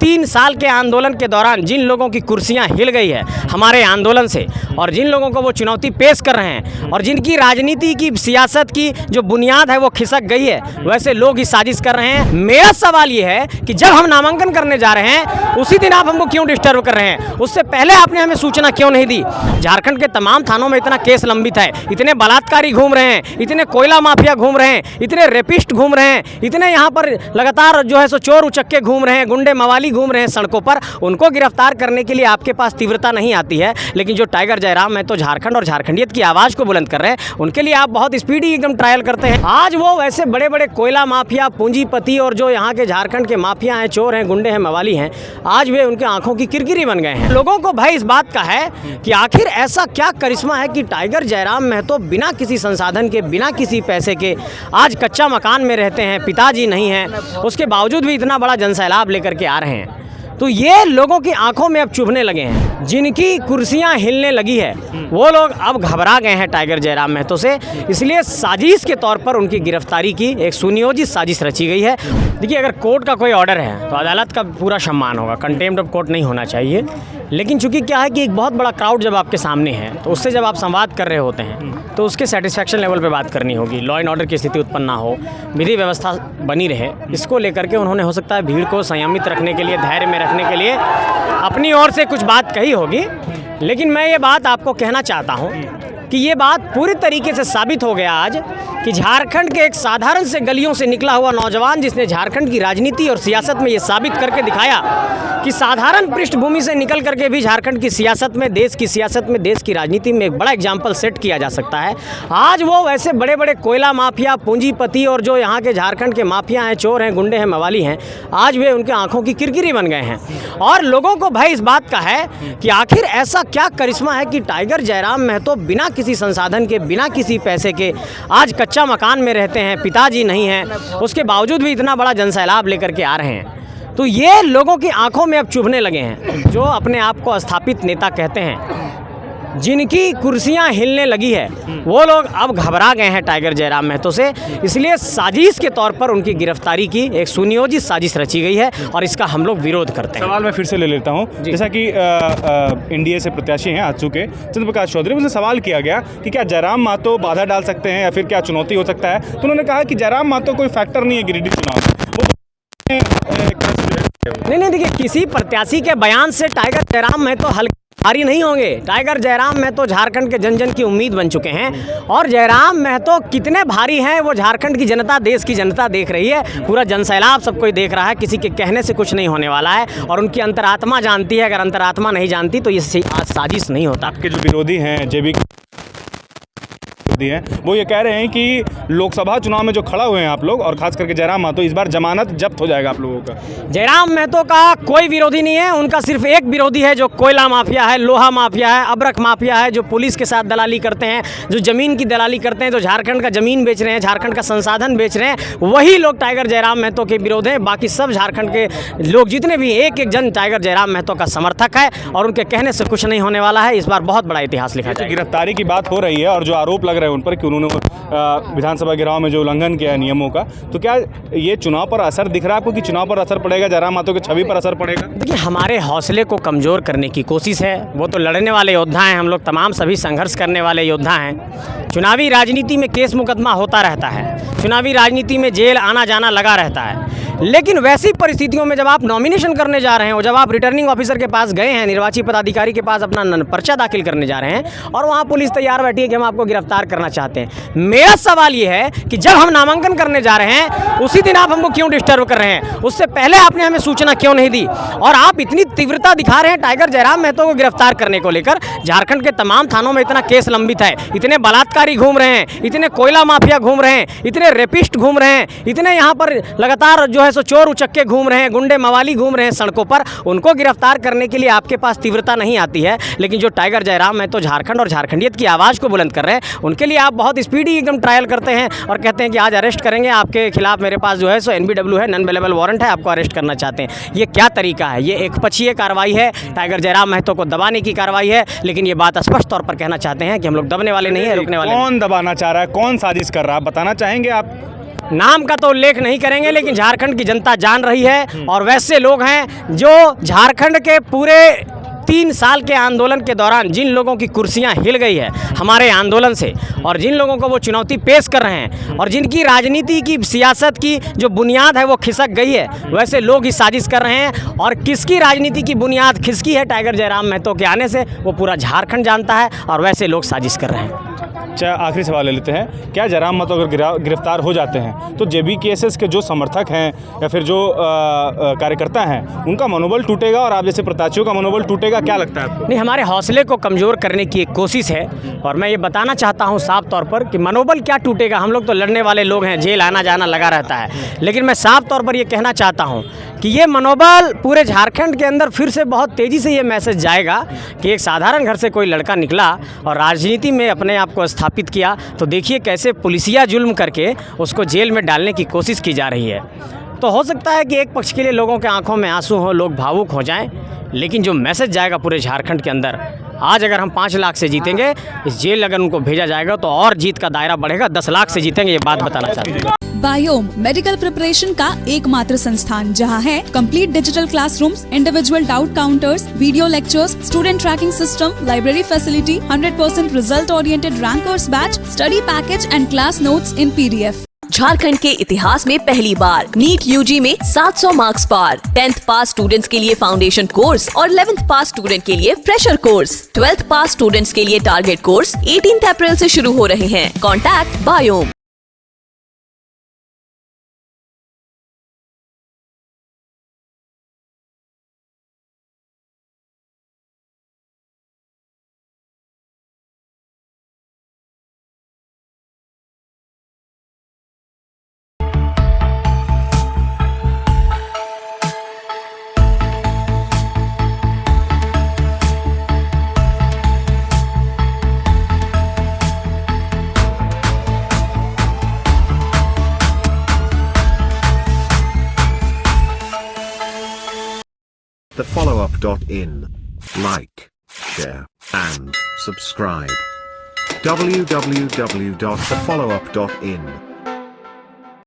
3 साल के आंदोलन के दौरान जिन लोगों की कुर्सियां हिल गई है हमारे आंदोलन से, और जिन लोगों को वो चुनौती पेश कर रहे हैं और जिनकी राजनीति की सियासत की जो बुनियाद है वो खिसक गई है, वैसे लोग ही साजिश कर रहे हैं। मेरा सवाल ये है कि जब हम नामांकन करने जा रहे हैं उसी दिन आप हमको क्यों डिस्टर्ब कर रहे हैं? उससे पहले आपने हमें सूचना क्यों नहीं दी? झारखंड के तमाम थानों में इतना केस लंबित है, इतने बलात्कारी घूम रहे हैं, इतने कोयला माफिया घूम रहे हैं, इतने रेपिस्ट घूम रहे हैं, इतने यहाँ पर लगातार जो है सो चोर उचक्के घूम रहे हैं, गुंडे मवाली घूम रहे हैं सड़कों पर। उनको गिरफ्तार करने के लिए आपके पास तीव्रता नहीं आती है, लेकिन जो टाइगर जयराम है तो झारखंड और झारखंडियत की आवाज़ को बुलंद कर रहे हैं, उनके लिए आप बहुत स्पीडी एकदम ट्रायल करते हैं। आज वो वैसे बड़े बड़े कोयला माफिया, पूंजीपति और जो यहाँ के झारखंड के माफिया हैं, चोर हैं, गुंडे हैं, मवाली हैं, आज वे उनके आंखों की किरकिरी बन गए हैं। लोगों को भय इस बात का है कि आखिर ऐसा क्या करिश्मा है कि टाइगर जयराम महतो बिना किसी संसाधन के, बिना किसी पैसे के आज कच्चा मकान में रहते हैं, पिताजी नहीं हैं, उसके बावजूद भी इतना बड़ा जनसैलाब लेकर के आ रहे हैं। तो ये लोगों की आंखों में अब चुभने लगे हैं। जिनकी कुर्सियां हिलने लगी है वो लोग अब घबरा गए हैं टाइगर जयराम महतो से, इसलिए साजिश के तौर पर उनकी गिरफ्तारी की एक सुनियोजित साजिश रची गई है। देखिए, अगर कोर्ट का कोई ऑर्डर है तो अदालत का पूरा सम्मान होगा, कंटेम्प्ट ऑफ कोर्ट नहीं होना चाहिए। लेकिन चूंकि क्या है कि एक बहुत बड़ा क्राउड जब आपके सामने है तो उससे जब आप संवाद कर रहे होते हैं तो उसके सेटिस्फैक्शन लेवल पे बात करनी होगी, लॉ एंड ऑर्डर की स्थिति उत्पन्न ना हो, विधि व्यवस्था बनी रहे। इसको लेकर के उन्होंने हो सकता है भीड़ को संयमित रखने के लिए, धैर्य में रखने के लिए अपनी ओर से कुछ बात कही होगी। लेकिन मैं ये बात आपको कहना चाहता हूँ कि ये बात पूरी तरीके से साबित हो गया आज कि झारखंड के एक साधारण से गलियों से निकला हुआ नौजवान, जिसने झारखंड की राजनीति और सियासत में ये साबित करके दिखाया कि साधारण पृष्ठभूमि से निकल करके भी झारखंड की सियासत में, देश की सियासत में, देश की राजनीति में एक बड़ा एग्जाम्पल सेट किया जा सकता है। आज वो वैसे बड़े बड़े कोयला माफिया, पूंजीपति और जो यहाँ के झारखंड के माफिया हैं, चोर हैं, गुंडे हैं, मवाली हैं, आज वे उनके आंखों की किरकिरी बन गए हैं। और लोगों को भय इस बात का है कि आखिर ऐसा क्या करिश्मा है कि टाइगर जयराम महतो बिना किसी संसाधन के, बिना किसी पैसे के आज कच्चा मकान में रहते हैं, पिताजी नहीं हैं, उसके बावजूद भी इतना बड़ा जनसैलाब लेकर के आ रहे हैं। तो ये लोगों की आंखों में अब चुभने लगे हैं। जो अपने आप को स्थापित नेता कहते हैं, जिनकी कुर्सियां हिलने लगी है, वो लोग अब घबरा गए हैं टाइगर जयराम महतो से, इसलिए साजिश के तौर पर उनकी गिरफ्तारी की एक सुनियोजित साजिश रची गई है और इसका हम लोग विरोध करते हैं। सवाल मैं फिर से ले लेता हूँ। जैसा कि एनडीए से प्रत्याशी हैं आजसू के चंद्र प्रकाश चौधरी, उनसे सवाल किया गया कि क्या जयराम महतो बाधा डाल सकते हैं या फिर क्या चुनौती हो सकता है, तो उन्होंने कहा कि जयराम महतो कोई फैक्टर नहीं है गिरिडीह चुनाव में। नहीं, देखिए, किसी प्रत्याशी के बयान से टाइगर जयराम महतो हल्के भारी नहीं होंगे। टाइगर जयराम महतो झारखंड के जन जन की उम्मीद बन चुके हैं और जयराम महतो कितने भारी हैं वो झारखंड की जनता, देश की जनता देख रही है। पूरा जनसैलाब सब कोई देख रहा है, किसी के कहने से कुछ नहीं होने वाला है और उनकी अंतरात्मा जानती है। अगर अंतरात्मा नहीं जानती तो ये साजिश नहीं होता। आपके जो विरोधी हैं, जेबी हैं, वो ये कह रहे हैं कि लोकसभा चुनाव में जो खड़ा हुए हैं आप लोग और खास करके जयराम महतो, इस बार जमानत जब्त हो जाएगा आप लोगों का। जयराम महतो का कोई विरोधी नहीं है, उनका सिर्फ एक विरोधी है जो कोयला माफिया है, लोहा माफिया है, अबरख माफिया है, जो पुलिस के साथ दलाली करते हैं, जो जमीन की दलाली करते हैं, जो झारखंड का जमीन बेच रहे हैं, झारखंड का संसाधन बेच रहे हैं, वही लोग टाइगर जयराम महतो के विरोध हैं। बाकी सब झारखंड के लोग जितने भी, एक एक जन टाइगर जयराम महतो का समर्थक है और उनके कहने से कुछ नहीं होने वाला है। इस बार बहुत बड़ा इतिहास लिखा जाएगा। गिरफ्तारी की बात हो रही है और जो आरोप लग रहे हैं उन पर कि उन्होंने विधानसभा घेराव में जो उल्लंघन किया है नियमों का, तो क्या ये चुनाव पर असर दिख रहा है आपको कि चुनाव पर असर पड़ेगा, जयराम महतो की छवि पर असर पड़ेगा? देखिए, हमारे हौसले को कमज़ोर करने की कोशिश है। वो तो लड़ने वाले योद्धा हैं, हम लोग तमाम सभी संघर्ष करने वाले योद्धा हैं। चुनावी राजनीति में केस मुकदमा होता रहता है, चुनावी राजनीति में जेल आना जाना लगा रहता है, लेकिन वैसी परिस्थितियों में जब आप नॉमिनेशन करने जा रहे हो, जब आप रिटर्निंग ऑफिसर के पास गए हैं, निर्वाची पदाधिकारी के पास अपना पर्चा दाखिल करने जा रहे हैं और वहाँ पुलिस तैयार बैठी है कि हम आपको गिरफ्तार करना चाहते हैं। मेरा सवाल ये है कि जब हम नामांकन करने जा रहे हैं उसी दिन आप हमको क्यों डिस्टर्ब कर रहे हैं? उससे पहले आपने हमें सूचना क्यों नहीं दी? और आप इतनी तीव्रता दिखा रहे हैं टाइगर जयराम महतो को गिरफ्तार करने को लेकर। झारखंड के तमाम थानों में इतना केस लंबित है, इतने बलात्कारी घूम रहे हैं, इतने कोयला माफिया घूम रहे हैं, इतने रेपिस्ट घूम रहे हैं, इतने यहाँ पर लगातार जो है सो चोर उचक्के घूम रहे हैं, गुंडे मवाली घूम रहे हैं सड़कों पर। उनको गिरफ्तार करने के लिए आपके पास तीव्रता नहीं आती है, लेकिन जो टाइगर जयराम महतो झारखंड और झारखंडियत की आवाज़ को बुलंद कर रहे हैं, उनके लिए आप बहुत स्पीडी एकदम ट्रायल करते हैं और कहते हैं कि आज अरेस्ट करेंगे आपके खिलाफ, मेरे पास जो है सो NBW है, नॉन अवेलेबल वारंट है, आपको अरेस्ट करना चाहते हैं। ये क्या तरीका है? ये एक पक्षीय कार्रवाई है, टाइगर जयराम महतो को दबाने की कार्रवाई है। लेकिन ये बात स्पष्ट तौर पर कहना चाहते हैं कि हम लोग दबाने वाले नहीं है, रुकने वाले। कौन दबाना चाह रहा है, कौन साजिश कर रहा है, बताना चाहेंगे आप? नाम का तो उल्लेख नहीं करेंगे, लेकिन झारखंड की जनता जान रही है। और वैसे लोग हैं जो झारखंड के पूरे 3 साल के आंदोलन के दौरान जिन लोगों की कुर्सियां हिल गई है हमारे आंदोलन से, और जिन लोगों को वो चुनौती पेश कर रहे हैं, और जिनकी राजनीति की सियासत की जो बुनियाद है वो खिसक गई है, वैसे लोग ही साजिश कर रहे हैं। और किसकी राजनीति की बुनियाद खिसकी है टाइगर जयराम महतो के आने से, वो पूरा झारखंड जानता है, और वैसे लोग साजिश कर रहे हैं। अच्छा, आखिरी सवाल ले लेते हैं। क्या जयराम महतो अगर गिरफ्तार हो जाते हैं तो JBKSS के जो समर्थक हैं या फिर जो कार्यकर्ता हैं उनका मनोबल टूटेगा और आप जैसे प्रत्याशियों का मनोबल टूटेगा, क्या लगता है आपको? नहीं, हमारे हौसले को कमज़ोर करने की एक कोशिश है। और मैं ये बताना चाहता हूँ साफ तौर पर कि मनोबल क्या टूटेगा, हम लोग तो लड़ने वाले लोग हैं, जेल आना जाना लगा रहता है। लेकिन मैं साफ तौर पर ये कहना चाहता हूँ कि ये मनोबल पूरे झारखंड के अंदर फिर से बहुत तेज़ी से ये मैसेज जाएगा कि एक साधारण घर से कोई लड़का निकला और राजनीति में अपने आप को स्थापित किया, तो देखिए कैसे पुलिसिया जुल्म करके उसको जेल में डालने की कोशिश की जा रही है। तो हो सकता है कि एक पक्ष के लिए लोगों के आंखों में आंसू हो, लोग भावुक हो जाएं, लेकिन जो मैसेज जाएगा पूरे झारखंड के अंदर, आज अगर हम 5 लाख से जीतेंगे, इस जेल अगर उनको भेजा जाएगा तो और जीत का दायरा बढ़ेगा, 10 लाख से जीतेंगे, ये बात बताना चाहते हैं। बायोम मेडिकल प्रिपरेशन का एकमात्र संस्थान जहां है complete digital classrooms, individual doubt counters, video lectures, student tracking system, library facility, 100% result oriented rankers batch, study package and class notes in PDF। Jharkhand के इतिहास में पहली बार नीट UG में 700 मार्क्स पार। 10th पास स्टूडेंट्स के लिए फाउंडेशन कोर्स और 11th पास student के लिए फ्रेशर कोर्स। 12th पास स्टूडेंट्स के लिए टारगेट कोर्स 18 अप्रैल से शुरू हो रहे हैं। Contact biome. thefollowup.in. Like, share, and subscribe. www.thefollowup.in